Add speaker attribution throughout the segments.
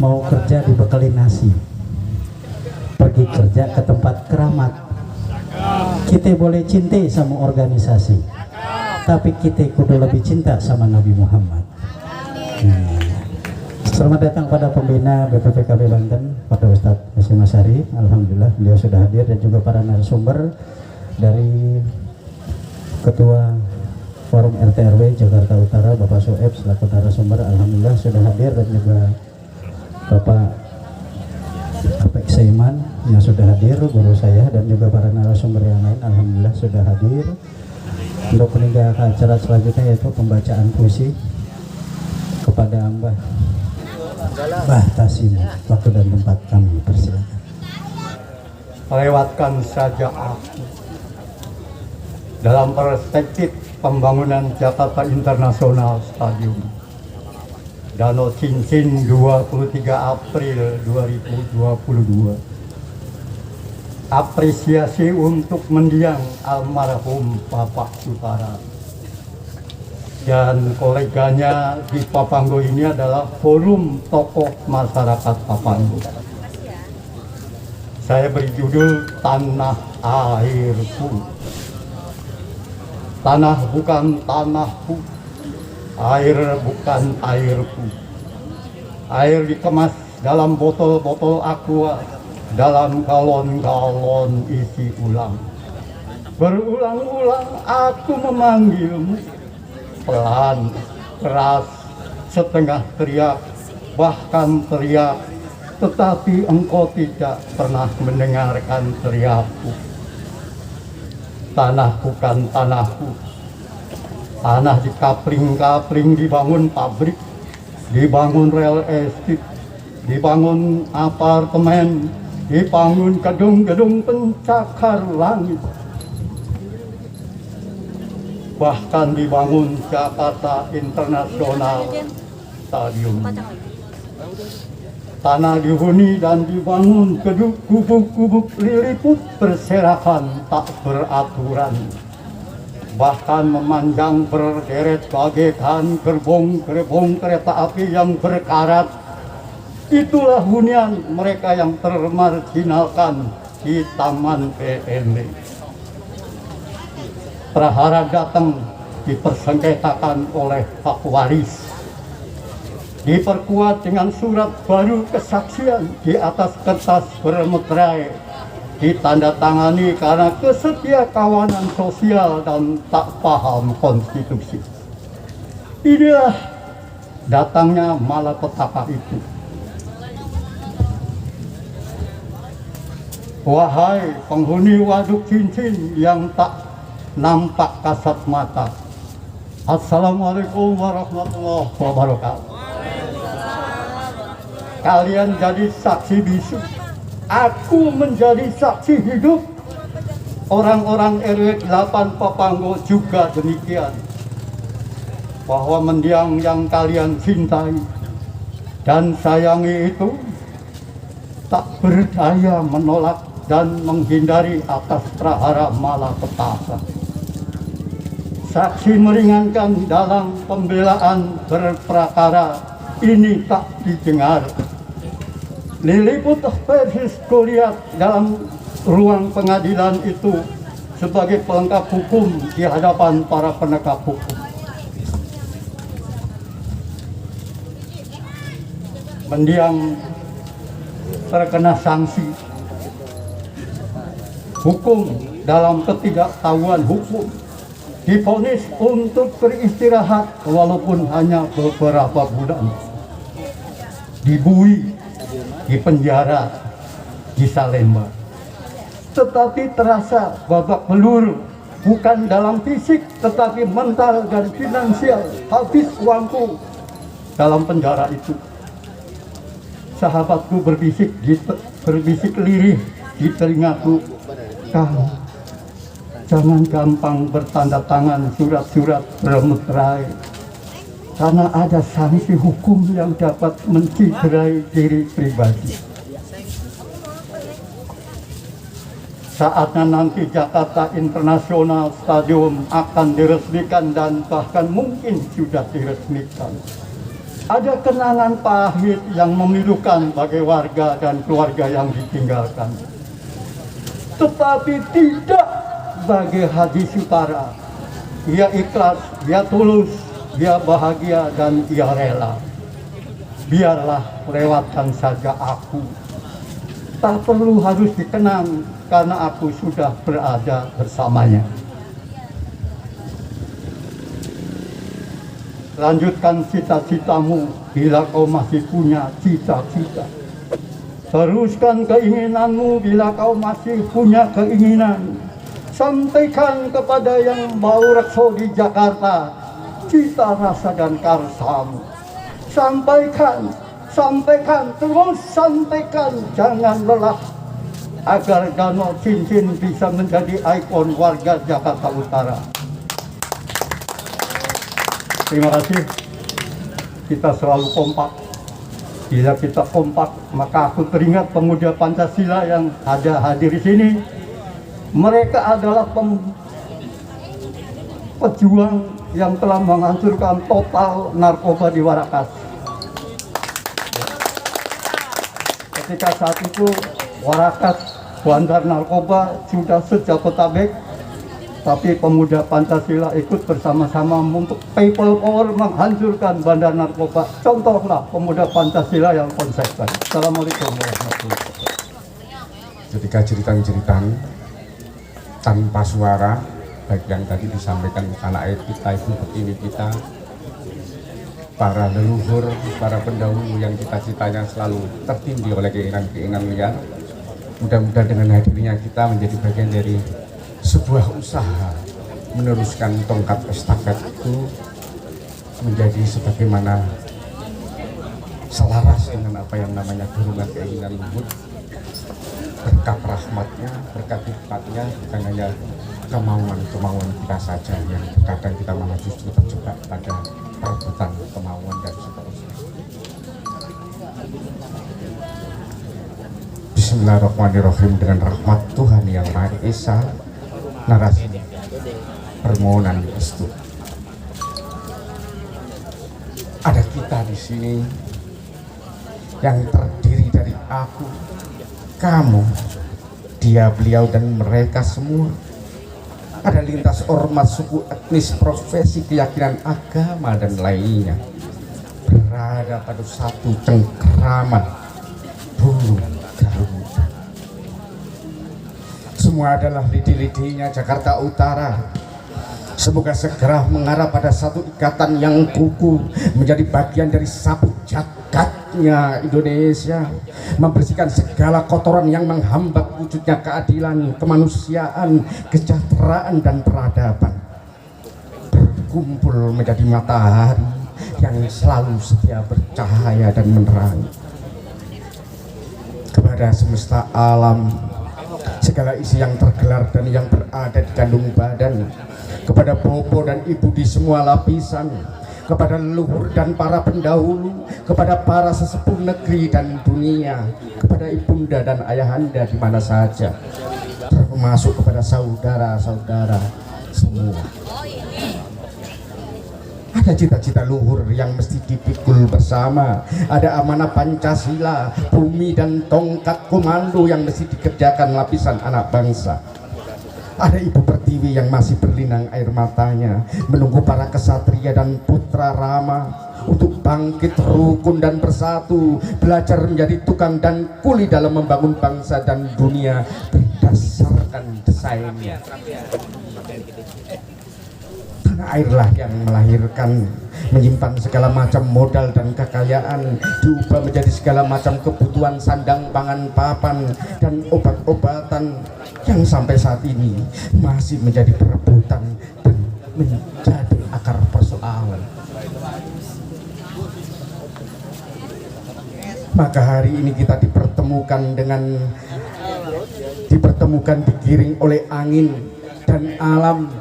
Speaker 1: mau kerja dibekali nasi, pergi kerja ke tempat keramat. Kita boleh cinta sama organisasi, tapi kita kudu lebih cinta sama Nabi Muhammad. Selamat datang pada pembina BPPKB Banten, pada Ustadz Hasyim Asyari. Alhamdulillah beliau sudah hadir, dan juga para narasumber dari Ketua Forum RT/RW Jakarta Utara Bapak Soeb selaku narasumber, alhamdulillah sudah hadir, dan juga Bapak Apek Saiman yang sudah hadir, guru saya, dan juga para narasumber yang lain alhamdulillah sudah hadir. Untuk meninggalkan acara selanjutnya yaitu pembacaan puisi kepada Mbah Tasim. Waktu dan tempat kami persilakan.
Speaker 2: Lewatkan saja aku dalam perspektif pembangunan Jakarta International Stadium. Danau Cincin 23 April 2022. Apresiasi untuk mendiang almarhum Bapak Sutara dan koleganya di Papanggo ini adalah Forum Tokoh Masyarakat Papanggo. Saya beri judul Tanah Airku. Tanah bukan tanahku, air bukan airku. Air dikemas dalam botol-botol aqua, dalam galon-galon isi ulang. Berulang-ulang aku memanggilmu, pelan, keras, setengah teriak, bahkan teriak, tetapi engkau tidak pernah mendengarkan teriakku. Tanah bukan tanahku. Tanah di kapling-kapling dibangun pabrik, dibangun rel estate, dibangun apartemen, dibangun gedung-gedung pencakar langit. Bahkan dibangun Jakarta International Stadium. Tanah dihuni dan dibangun gubuk-gubuk Lilliput berserakan tak beraturan. Bahkan memanjang berderet bagaikan gerbong-gerbong kereta api yang berkarat. Itulah hunian mereka yang termarginalkan di Taman PND. Prahara datang dipersengketakan oleh hak waris. Diperkuat dengan surat baru kesaksian di atas kertas bermeterai, ditandatangani karena kesetia kawanan sosial dan tak paham konstitusi. Inilah datangnya malapetaka itu. Wahai penghuni Waduk Cincin yang tak nampak kasat mata, Assalamualaikum warahmatullahi wabarakatuh. Kalian jadi saksi bisu, aku menjadi saksi hidup. Orang-orang RW 8 Papanggo juga demikian. Bahwa mendiang yang kalian cintai dan sayangi itu tak berdaya menolak dan menghindari atas prahara malapetaka. Saksi meringankan dalam pembelaan berprakara ini tak didengar. Lilliput versus Goliat dalam ruang pengadilan itu sebagai pelengkap hukum di hadapan para penegak hukum. Mendiang terkena sanksi hukum dalam ketidaktahuan hukum, divonis untuk beristirahat walaupun hanya beberapa bulan, dibui di penjara di Salemba. Tetapi terasa babak belur, bukan dalam fisik tetapi mental dan finansial. Habis uangku dalam penjara itu. Sahabatku berbisik lirih di telingaku, kamu jangan gampang bertanda tangan surat-surat bermeterai, karena ada sanksi hukum yang dapat menciderai diri pribadi. Saatnya nanti Jakarta International Stadium akan diresmikan dan bahkan mungkin sudah diresmikan. Ada kenangan pahit yang memilukan bagi warga dan keluarga yang ditinggalkan. Tetapi tidak bagi Haji Sutara. Ia ikhlas, ia tulus, ia bahagia, dan ia rela. Biarlah lewatkan saja aku. Tak perlu harus dikenang karena aku sudah berada bersamanya. Lanjutkan cita-citamu bila kau masih punya cita-cita. Teruskan keinginanmu bila kau masih punya keinginan. Sampaikan kepada yang bau rekso di Jakarta cita rasa dan karsamu. Sampaikan, terus sampaikan, jangan lelah, agar Danau Cincin bisa menjadi ikon warga Jakarta Utara. Terima kasih. Kita selalu kompak. Bila kita kompak, maka aku teringat pemuda Pancasila yang ada hadir di sini. Mereka adalah pejuang yang telah menghancurkan total narkoba di Warakas. Ketika saat itu Warakas, bandar narkoba sudah sejabotabek, tapi pemuda Pancasila ikut bersama-sama untuk people power menghancurkan bandar narkoba. Contohlah pemuda Pancasila yang konsisten. Assalamualaikum warahmatullahi wabarakatuh.
Speaker 3: Ketika cerita tanpa suara, baik yang tadi disampaikan anak air kita, ibu pertiwi kita, para leluhur, para pendahulu yang cita-citanya selalu tertindih oleh keinginan-keinginan liar. Mudah-mudahan dengan hadirnya kita menjadi bagian dari sebuah usaha meneruskan tongkat estafet itu menjadi sebagaimana selaras dengan apa yang namanya dorongan keinginan luhur, berkat rahmatnya, berkat hikmatnya, bukan hanya kemauan kita saja yang kadang kita malah justru terjebak pada perebutan kemauan dan seterusnya. Bismillahirrahmanirrahim. Dengan rahmat Tuhan yang Maha Esa, narasi permohonan restu. Ada kita di sini yang terdiri dari aku, kamu, dia, beliau, dan mereka semua. Ada lintas ormas, suku, etnis, profesi, keyakinan, agama, dan lainnya, berada pada satu cengkeraman bulu Garuda. Semua adalah lidi-lidinya Jakarta Utara. Semoga segera mengarah pada satu ikatan yang kukuh, menjadi bagian dari sapu jagatnya Indonesia, membersihkan segala kotoran yang menghambat wujudnya keadilan, kemanusiaan, kesejahteraan, dan peradaban. Berkumpul menjadi matahari yang selalu setia bercahaya dan menerangi. Kepada semesta alam, segala isi yang tergelar dan yang berada di kandung badan, kepada bobo dan ibu di semua lapisan, kepada leluhur dan para pendahulu, kepada para sesepuh negeri dan dunia, kepada ibunda dan ayahanda di mana saja, termasuk kepada saudara-saudara semua. Ada cita-cita luhur yang mesti dipikul bersama. Ada amanah Pancasila, bumi dan tongkat komando yang mesti dikerjakan lapisan anak bangsa. Ada ibu pertiwi yang masih berlinang air matanya, menunggu para kesatria dan putra Rama untuk bangkit rukun dan bersatu, belajar menjadi tukang dan kuli dalam membangun bangsa dan dunia berdasarkan desainnya. Tanah airlah yang melahirkan, menyimpan segala macam modal dan kekayaan, diubah menjadi segala macam kebutuhan sandang, pangan, papan, dan obat-obatan yang sampai saat ini masih menjadi perebutan dan menjadi akar persoalan. Maka hari ini kita dipertemukan digiring oleh angin dan alam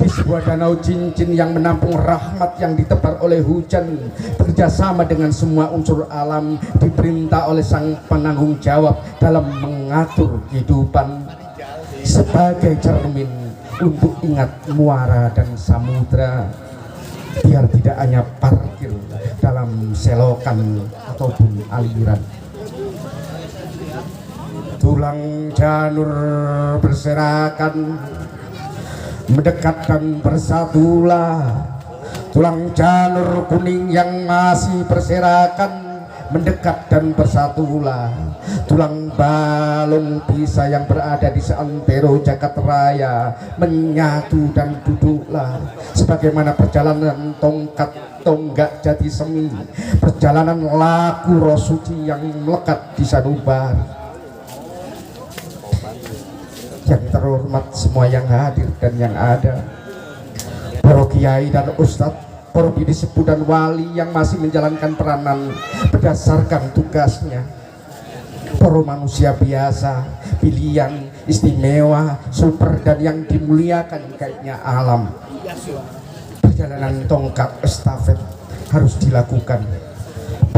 Speaker 3: di sebuah danau cincin yang menampung rahmat yang ditebar oleh hujan, bekerjasama dengan semua unsur alam, diperintah oleh sang penanggung jawab dalam mengatur kehidupan sebagai cermin untuk ingat muara dan samudra. biar tidak hanya parkir dalam selokan ataupun aliran. Tulang janur berserakan, mendekat dan bersatulah. Tulang janur kuning yang masih berserakan, mendekat dan bersatulah. Tulang balung bisa yang berada di seantero jagat raya, menyatu dan duduklah. Sebagaimana perjalanan tongkat tonggak jati semi, perjalanan laku roh suci yang melekat di Sanubar. Yang terhormat semua yang hadir dan yang ada, para kiai dan ustadz, para bibi sepuh dan wali yang masih menjalankan peranan berdasarkan tugasnya, para manusia biasa, pilihan, istimewa, super dan yang dimuliakan kayaknya alam. Perjalanan tongkat estafet harus dilakukan.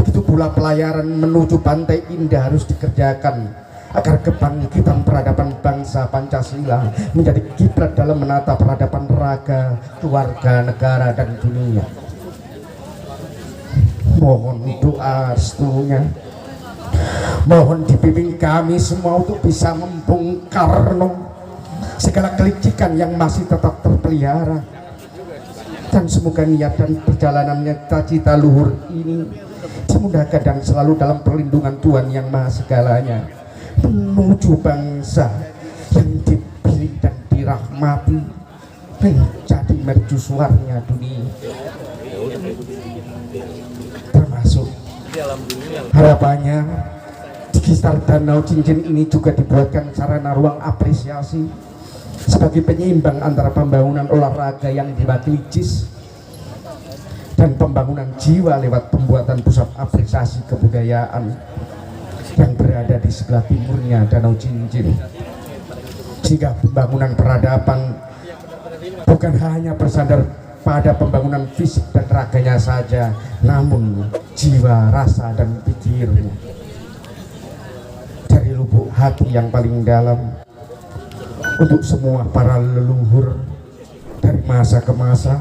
Speaker 3: Begitu pula pelayaran menuju Pantai Indah harus dikerjakan agar kebangkitan peradaban bangsa Pancasila menjadi kiblat dalam menata peradaban raga, keluarga, negara dan dunia. Mohon doa restunya, mohon dibimbing kami semua untuk bisa membongkar segala kelicikan yang masih tetap terpelihara, dan semoga niat dan perjalanannya cita-cita luhur ini dimudahkan dan selalu dalam perlindungan Tuhan yang Maha Segalanya, menuju bangsa yang dipilih dan dirahmati menjadi mercusuarnya dunia. Termasuk harapannya di sekitar Danau Cincin ini juga dibuatkan sarana ruang apresiasi sebagai penyeimbang antara pembangunan olahraga yang diwakili JIS dan pembangunan jiwa lewat pembuatan pusat apresiasi kebudayaan yang berada di sebelah timurnya Danau Cincin, sehingga pembangunan peradaban bukan hanya bersandar pada pembangunan fisik dan raganya saja, namun jiwa, rasa dan pikirnya. Dari lubuk hati yang paling dalam, untuk semua para leluhur dari masa ke masa,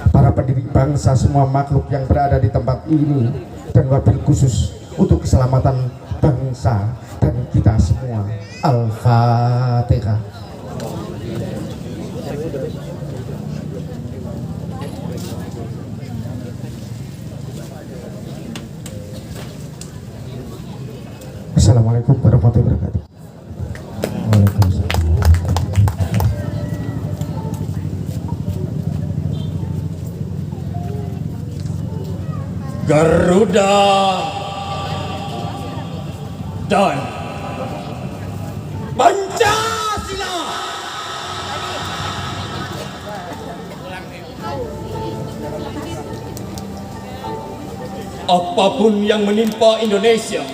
Speaker 3: para pendiri bangsa, semua makhluk yang berada di tempat ini, dan wabil khusus untuk keselamatan bangsa dan kita semua. Al-Fatihah. Assalamualaikum warahmatullahi wabarakatuh.
Speaker 1: Waalaikumsalam.
Speaker 4: Garuda dan Pancasila. Apapun yang menimpa Indonesia,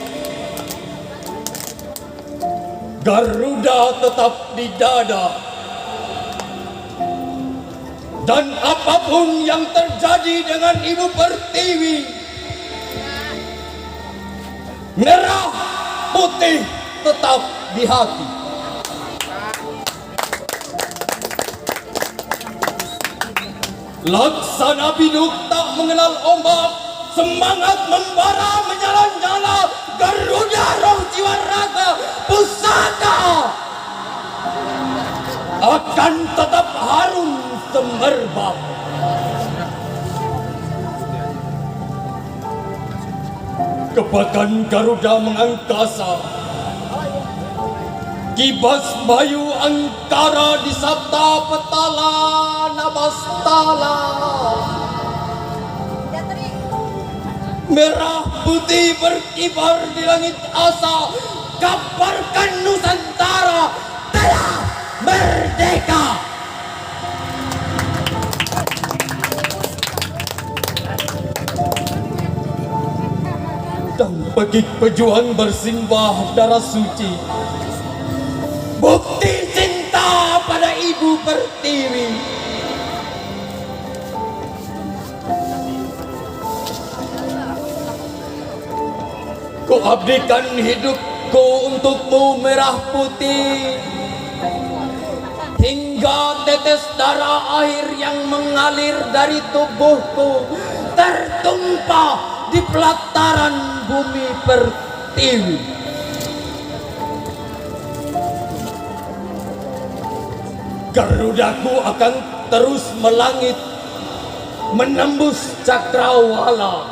Speaker 4: Garuda tetap di dada. Dan apapun yang terjadi dengan Ibu Pertiwi, merah putih tetap di hati. Laksana biduk tak mengenal ombak, semangat membara menyala-nyala, Garuda roh jiwa raga pusaka akan tetap harum semerbak. Kebaikan Garuda mengangkasa, kibas bayu angkara di sabta petala nabastala. Merah putih berkibar di langit asa, kabarkan Nusantara telah merdeka. Dan bagi pejuang bersimbah darah suci, bukti cinta pada Ibu Pertiwi. Ku abdikan hidupku untukmu merah putih, hingga tetes darah air yang mengalir dari tubuhku tertumpah di pelataran bumi pertiwi. Garudaku akan terus melangit, menembus cakrawala,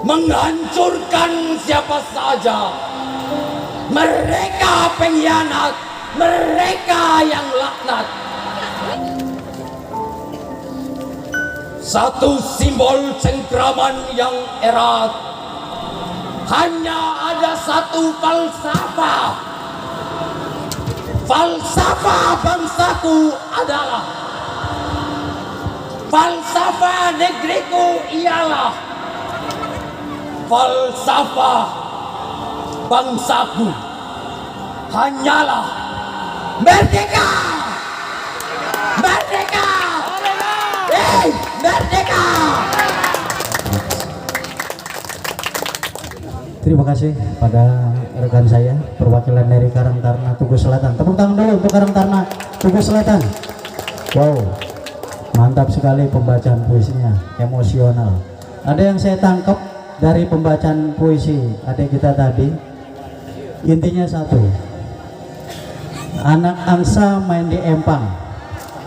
Speaker 4: menghancurkan siapa saja, mereka pengkhianat, mereka yang laknat. Satu simbol cengkraman yang erat, hanya ada satu falsafah. Falsafah bangsaku adalah, falsafah negeriku ialah, falsafah bangsaku hanyalah merdeka! Merdeka! Merdeka!
Speaker 1: Terima kasih pada rekan saya perwakilan dari Karang Taruna Tugu Selatan. Tepuk tangan dulu untuk Karang Taruna Tugu Selatan. Wow, mantap sekali pembacaan puisinya, emosional. Ada yang saya tangkap dari pembacaan puisi adik kita tadi, intinya satu: anak angsa main di empang,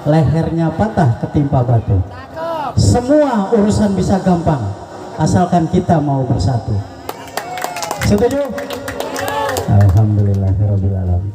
Speaker 1: lehernya patah ketimpa batu. Semua urusan bisa gampang asalkan kita mau bersatu. Setuju? Alhamdulillahirabbil alamin.